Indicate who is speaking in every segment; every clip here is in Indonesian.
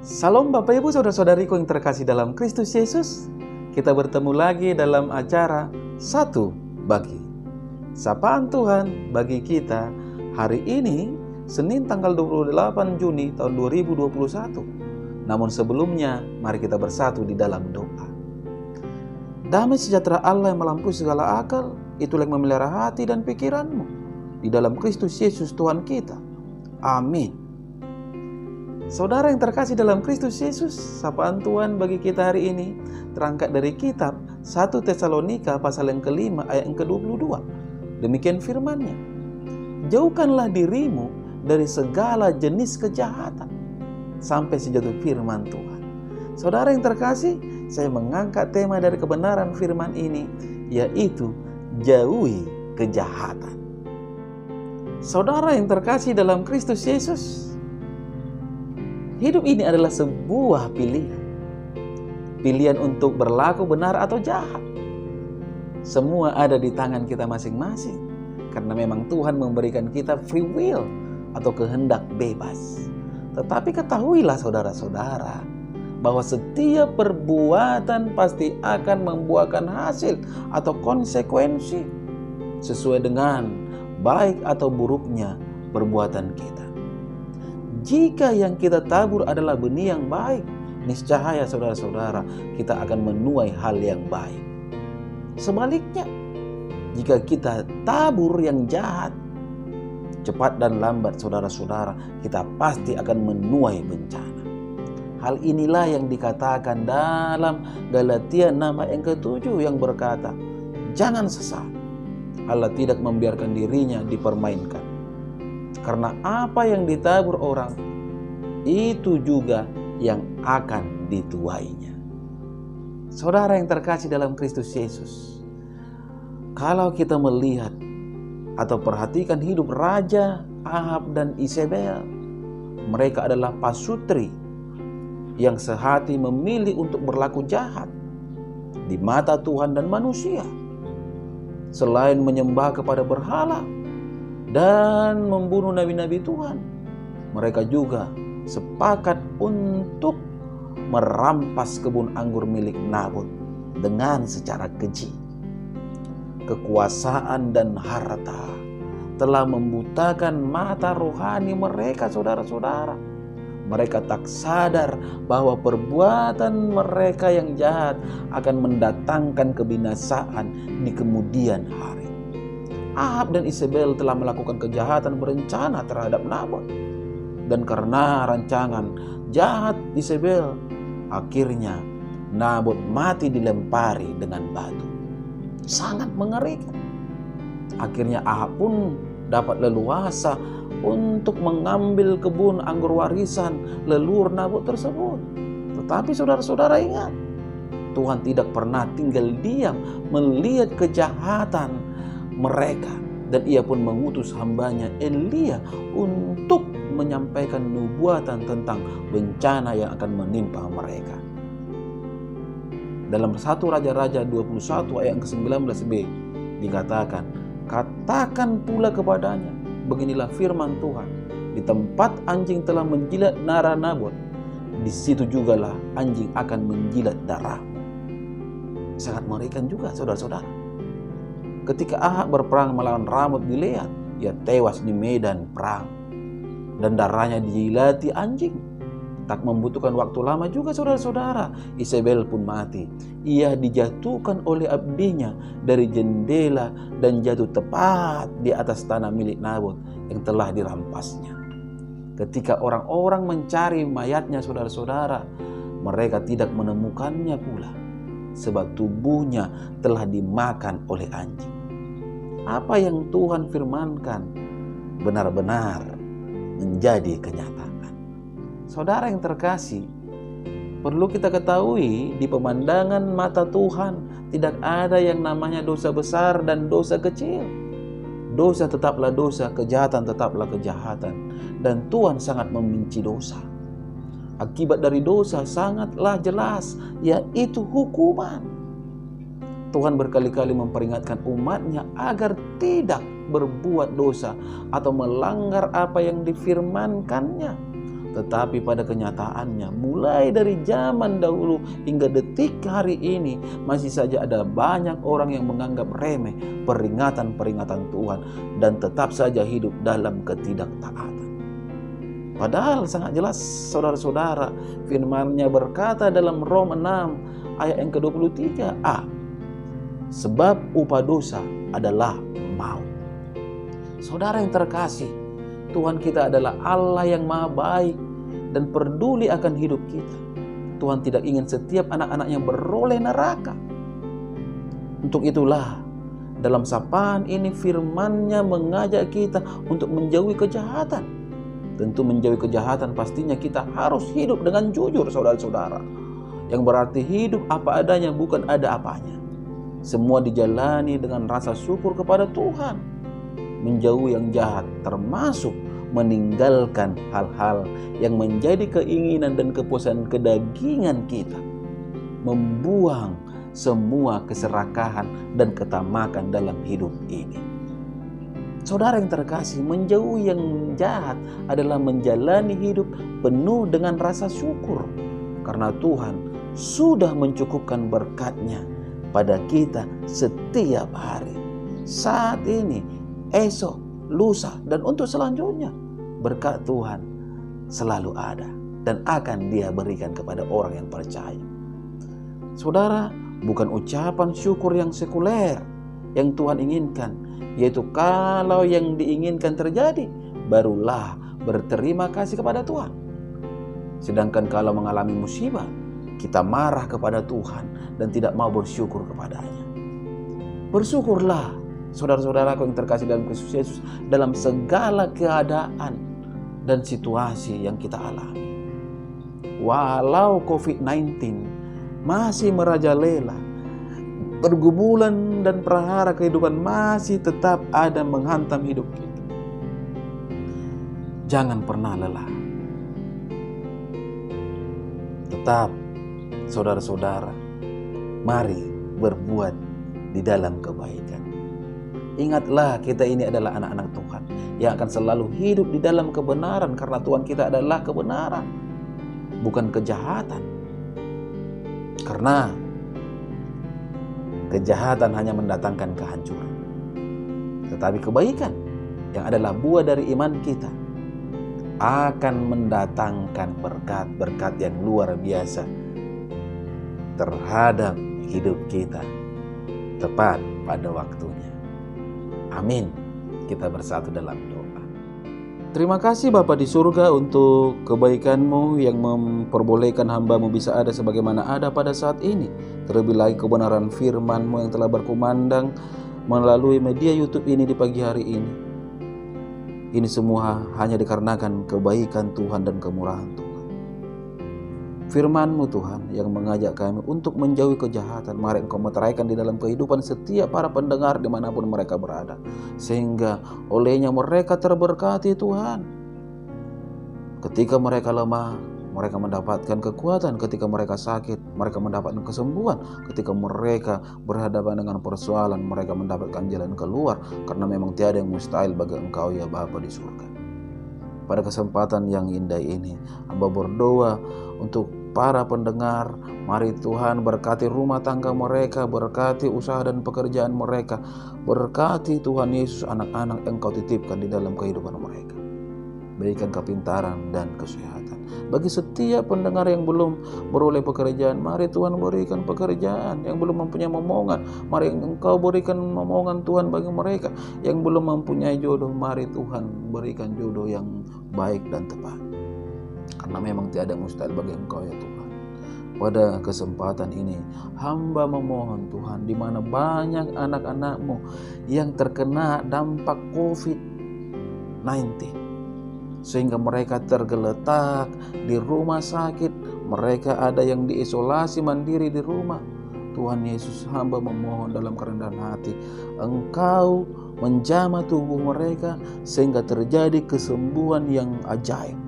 Speaker 1: Salam Bapak Ibu Saudara-saudariku yang terkasih dalam Kristus Yesus. Kita bertemu lagi dalam acara Satu Bagi. Sapaan Tuhan bagi kita hari ini Senin tanggal 28 Juni tahun 2021. Namun sebelumnya mari kita bersatu di dalam doa. Damai sejahtera Allah yang melampaui segala akal, itulah yang memelihara hati dan pikiranmu di dalam Kristus Yesus Tuhan kita. Amin. Saudara yang terkasih dalam Kristus Yesus, sapaan Tuhan bagi kita hari ini terangkat dari kitab 1 Tesalonika pasal yang kelima ayat yang ke-22. Demikian firman-Nya. Jauhkanlah dirimu dari segala jenis kejahatan. Sampai sejatuh firman Tuhan. Saudara yang terkasih, saya mengangkat tema dari kebenaran firman ini, yaitu jauhi kejahatan. Saudara yang terkasih dalam Kristus Yesus, hidup ini adalah sebuah pilihan. Pilihan untuk berlaku benar atau jahat. Semua ada di tangan kita masing-masing. Karena memang Tuhan memberikan kita free will atau kehendak bebas. Tetapi ketahuilah saudara-saudara, bahwa setiap perbuatan pasti akan membuahkan hasil atau konsekuensi sesuai dengan baik atau buruknya perbuatan kita. Jika yang kita tabur adalah benih yang baik, niscaya saudara-saudara kita akan menuai hal yang baik. Sebaliknya, jika kita tabur yang jahat, cepat dan lambat saudara-saudara kita pasti akan menuai bencana. Hal inilah yang dikatakan dalam Galatia 6 ayat yang ke-7 yang berkata, jangan sesat, Allah tidak membiarkan dirinya dipermainkan. Karena apa yang ditabur orang, itu juga yang akan dituainya. Saudara yang terkasih dalam Kristus Yesus, kalau kita melihat atau perhatikan hidup Raja Ahab dan Isabel, mereka adalah pasutri yang sehati memilih untuk berlaku jahat di mata Tuhan dan manusia. Selain menyembah kepada berhala dan membunuh nabi-nabi Tuhan, mereka juga sepakat untuk merampas kebun anggur milik Nabot dengan secara keji. Kekuasaan dan harta telah membutakan mata rohani mereka, saudara-saudara. Mereka tak sadar bahwa perbuatan mereka yang jahat akan mendatangkan kebinasaan di kemudian hari. Ahab dan Isabel telah melakukan kejahatan berencana terhadap Nabot. Dan karena rancangan jahat Isabel, akhirnya Nabot mati dilempari dengan batu. Sangat mengerikan. Akhirnya Ahab pun dapat leluasa untuk mengambil kebun anggur warisan leluhur Nabot tersebut. Tetapi saudara-saudara ingat, Tuhan tidak pernah tinggal diam melihat kejahatan mereka, dan ia pun mengutus hambanya Elia untuk menyampaikan nubuatan tentang bencana yang akan menimpa mereka. Dalam 1 Raja-Raja 21 ayat ke-19b dikatakan, katakan pula kepadanya, beginilah firman Tuhan, di tempat anjing telah menjilat darah Nabot, di situ jugalah anjing akan menjilat darahmu. Sangat mengerikan juga saudara-saudara. Ketika Ahab berperang melawan Ramot Gilead, ia tewas di medan perang dan darahnya dijilati anjing. Tak membutuhkan waktu lama juga saudara-saudara, Isabel pun mati. Ia dijatuhkan oleh abdinya dari jendela dan jatuh tepat di atas tanah milik Nabot yang telah dirampasnya. Ketika orang-orang mencari mayatnya saudara-saudara, mereka tidak menemukannya pula, sebab tubuhnya telah dimakan oleh anjing. Apa yang Tuhan firmankan benar-benar menjadi kenyataan. Saudara yang terkasih, perlu kita ketahui di pemandangan mata Tuhan tidak ada yang namanya dosa besar dan dosa kecil. Dosa tetaplah dosa, kejahatan tetaplah kejahatan. Dan Tuhan sangat membenci dosa. Akibat dari dosa sangatlah jelas, yaitu hukuman. Tuhan berkali-kali memperingatkan umatnya agar tidak berbuat dosa atau melanggar apa yang difirmankannya. Tetapi pada kenyataannya, mulai dari zaman dahulu hingga detik hari ini, masih saja ada banyak orang yang menganggap remeh peringatan-peringatan Tuhan dan tetap saja hidup dalam ketidaktaatan. Padahal sangat jelas saudara-saudara, firman-Nya berkata dalam Rom 6 ayat yang ke-23a, sebab upah dosa adalah maut. Saudara yang terkasih, Tuhan kita adalah Allah yang maha baik dan peduli akan hidup kita. Tuhan tidak ingin setiap anak-anaknya beroleh neraka. Untuk itulah dalam sapaan ini firman-Nya mengajak kita untuk menjauhi kejahatan. Tentu menjauhi kejahatan pastinya kita harus hidup dengan jujur, saudara-saudara. Yang berarti hidup apa adanya, bukan ada apanya. Semua dijalani dengan rasa syukur kepada Tuhan. Menjauhi yang jahat termasuk meninggalkan hal-hal yang menjadi keinginan dan kepuasan kedagingan kita. Membuang semua keserakahan dan ketamakan dalam hidup ini. Saudara yang terkasih, menjauhi yang jahat adalah menjalani hidup penuh dengan rasa syukur. Karena Tuhan sudah mencukupkan berkat-Nya pada kita setiap hari. Saat ini, esok, lusa, dan untuk selanjutnya, berkat Tuhan selalu ada dan akan Dia berikan kepada orang yang percaya. Saudara, bukan ucapan syukur yang sekuler yang Tuhan inginkan, yaitu kalau yang diinginkan terjadi, barulah berterima kasih kepada Tuhan. Sedangkan kalau mengalami musibah, kita marah kepada Tuhan dan tidak mau bersyukur kepadanya. Bersyukurlah, saudara-saudaraku yang terkasih dalam Kristus Yesus, dalam segala keadaan dan situasi yang kita alami. Walau COVID-19 masih merajalela, pergumulan dan prahara kehidupan masih tetap ada menghantam hidup kita. Jangan pernah lelah. Tetap, saudara-saudara, mari berbuat di dalam kebaikan. Ingatlah, kita ini adalah anak-anak Tuhan yang akan selalu hidup di dalam kebenaran, karena Tuhan kita adalah kebenaran, bukan kejahatan. Karena kejahatan hanya mendatangkan kehancuran, tetapi kebaikan yang adalah buah dari iman kita akan mendatangkan berkat-berkat yang luar biasa terhadap hidup kita tepat pada waktunya. Amin. Kita bersatu dalam doa. Terima kasih Bapa di surga untuk kebaikan-Mu yang memperbolehkan hamba-Mu bisa ada sebagaimana ada pada saat ini. Terlebih lagi kebenaran firman-Mu yang telah berkumandang melalui media YouTube ini di pagi hari ini. Ini semua hanya dikarenakan kebaikan Tuhan dan kemurahan Tuhan. Firman-Mu Tuhan yang mengajak kami untuk menjauhi kejahatan, mari Engkau meteraikan di dalam kehidupan setiap para pendengar dimanapun mereka berada, sehingga olehnya mereka terberkati Tuhan. Ketika mereka lemah, mereka mendapatkan kekuatan. Ketika mereka sakit, mereka mendapatkan kesembuhan. Ketika mereka berhadapan dengan persoalan, mereka mendapatkan jalan keluar, karena memang tiada yang mustahil bagi Engkau ya Bapa di surga. Pada kesempatan yang indah ini, hamba berdoa untuk para pendengar. Mari Tuhan berkati rumah tangga mereka, berkati usaha dan pekerjaan mereka, berkati Tuhan Yesus anak-anak yang Kau titipkan di dalam kehidupan mereka. Berikan kepintaran dan kesehatan. Bagi setiap pendengar yang belum beroleh pekerjaan, mari Tuhan berikan pekerjaan. Yang belum mempunyai momongan, mari Engkau berikan momongan Tuhan bagi mereka. Yang belum mempunyai jodoh, mari Tuhan berikan jodoh yang baik dan tepat. Karena memang tiada mustahil bagi Engkau ya Tuhan. Pada kesempatan ini hamba memohon Tuhan, di mana banyak anak-anak-Mu yang terkena dampak COVID-19, sehingga mereka tergeletak di rumah sakit, mereka ada yang diisolasi mandiri di rumah. Tuhan Yesus, hamba memohon dalam kerendahan hati, Engkau menjamah tubuh mereka sehingga terjadi kesembuhan yang ajaib.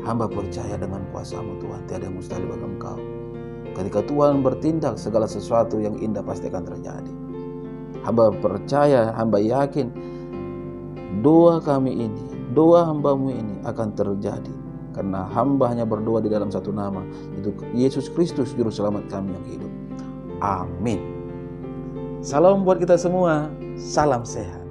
Speaker 1: Hamba percaya dengan kuasa-Mu Tuhan, tiada yang mustahil bagi Engkau. Ketika Tuhan bertindak, segala sesuatu yang indah pasti akan terjadi. Hamba percaya, hamba yakin doa kami ini doa hambamu ini akan terjadi. Karena hamba hanya berdoa di dalam satu nama, itu Yesus Kristus Juru Selamat kami yang hidup. Amin. Salam buat kita semua, salam sehat.